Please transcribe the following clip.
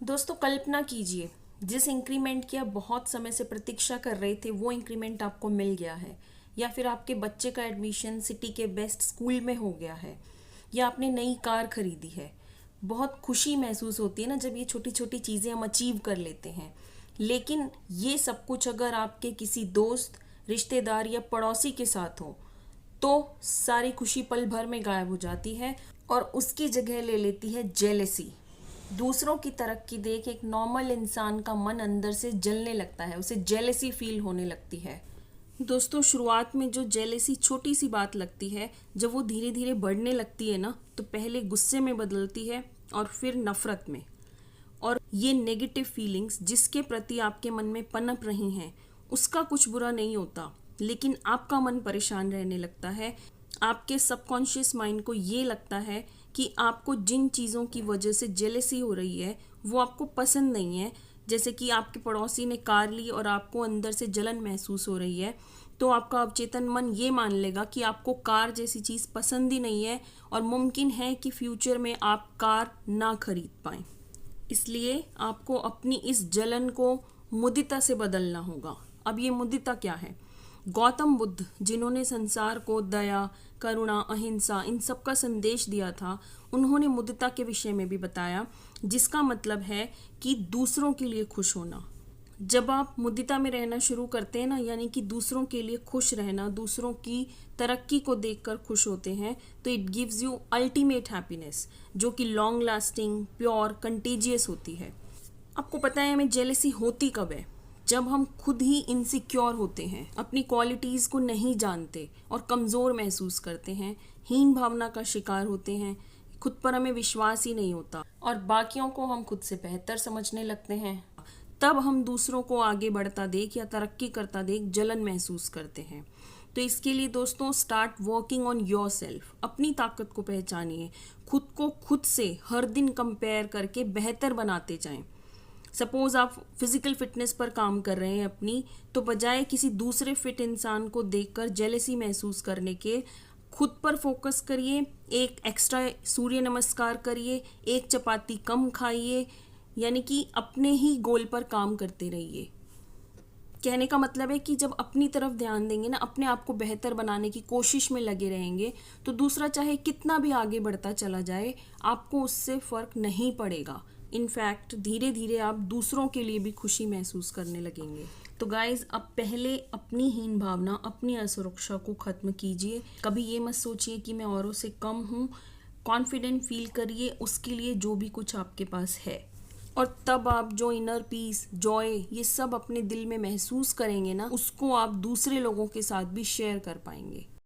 दोस्तों कल्पना कीजिए, जिस इंक्रीमेंट की आप बहुत समय से प्रतीक्षा कर रहे थे वो इंक्रीमेंट आपको मिल गया है, या फिर आपके बच्चे का एडमिशन सिटी के बेस्ट स्कूल में हो गया है, या आपने नई कार खरीदी है। बहुत खुशी महसूस होती है ना जब ये छोटी छोटी चीज़ें हम अचीव कर लेते हैं। लेकिन ये सब कुछ अगर आपके किसी दोस्त, रिश्तेदार या पड़ोसी के साथ हो तो सारी खुशी पल भर में गायब हो जाती है और उसकी जगह ले लेती है जेलेसी। दूसरों की तरक्की देख एक नॉर्मल इंसान का मन अंदर से जलने लगता है, उसे जेलेसी फील होने लगती है। दोस्तों शुरुआत में जो जेलेसी छोटी सी बात लगती है, जब वो धीरे धीरे बढ़ने लगती है ना, तो पहले गुस्से में बदलती है और फिर नफरत में। और ये नेगेटिव फीलिंग्स जिसके प्रति आपके मन में पनप रही हैं उसका कुछ बुरा नहीं होता, लेकिन आपका मन परेशान रहने लगता है। आपके सबकॉन्शियस माइंड को ये लगता है कि आपको जिन चीज़ों की वजह से जेलेसी हो रही है वो आपको पसंद नहीं है। जैसे कि आपके पड़ोसी ने कार ली और आपको अंदर से जलन महसूस हो रही है, तो आपका अवचेतन मन ये मान लेगा कि आपको कार जैसी चीज़ पसंद ही नहीं है और मुमकिन है कि फ्यूचर में आप कार ना खरीद पाएँ। इसलिए आपको अपनी इस जलन को मुदिता से बदलना होगा। अब ये मुदिता क्या है? गौतम बुद्ध जिन्होंने संसार को दया, करुणा, अहिंसा इन सब का संदेश दिया था, उन्होंने मुदिता के विषय में भी बताया, जिसका मतलब है कि दूसरों के लिए खुश होना। जब आप मुदिता में रहना शुरू करते हैं ना, यानी कि दूसरों के लिए खुश रहना, दूसरों की तरक्की को देखकर खुश होते हैं, तो it gives you ultimate happiness, जो कि लॉन्ग लास्टिंग, प्योर, कंटेजियस होती है। आपको पता है हमें जेलेसी होती कब है? जब हम खुद ही इनसिक्योर होते हैं, अपनी क्वालिटीज़ को नहीं जानते और कमज़ोर महसूस करते हैं, हीन भावना का शिकार होते हैं, खुद पर हमें विश्वास ही नहीं होता और बाकियों को हम खुद से बेहतर समझने लगते हैं। तब हम दूसरों को आगे बढ़ता देख या तरक्की करता देख जलन महसूस करते हैं। तो इसके लिए दोस्तों start working on your self. अपनी ताकत को पहचानिए, खुद को खुद से हर दिन कंपेयर करके बेहतर बनाते जाएं। सपोज आप फिजिकल फिटनेस पर काम कर रहे हैं अपनी, तो बजाय किसी दूसरे फिट इंसान को देखकर जेलेसी महसूस करने के, खुद पर फोकस करिए, एक एक्स्ट्रा सूर्य नमस्कार करिए, एक चपाती कम खाइए, यानी कि अपने ही गोल पर काम करते रहिए। कहने का मतलब है कि जब अपनी तरफ ध्यान देंगे ना, अपने आप को बेहतर बनाने की कोशिश में लगे रहेंगे, तो दूसरा चाहे कितना भी आगे बढ़ता चला जाए, आपको उससे फ़र्क नहीं पड़ेगा। इनफैक्ट धीरे धीरे आप दूसरों के लिए भी खुशी महसूस करने लगेंगे। तो गाइज, अब पहले अपनी हीन भावना, अपनी असुरक्षा को ख़त्म कीजिए। कभी ये मत सोचिए कि मैं औरों से कम हूँ। कॉन्फिडेंट फील करिए उसके लिए जो भी कुछ आपके पास है, और तब आप जो इनर पीस, जॉय, ये सब अपने दिल में महसूस करेंगे ना, उसको आप दूसरे लोगों के साथ भी शेयर कर पाएंगे।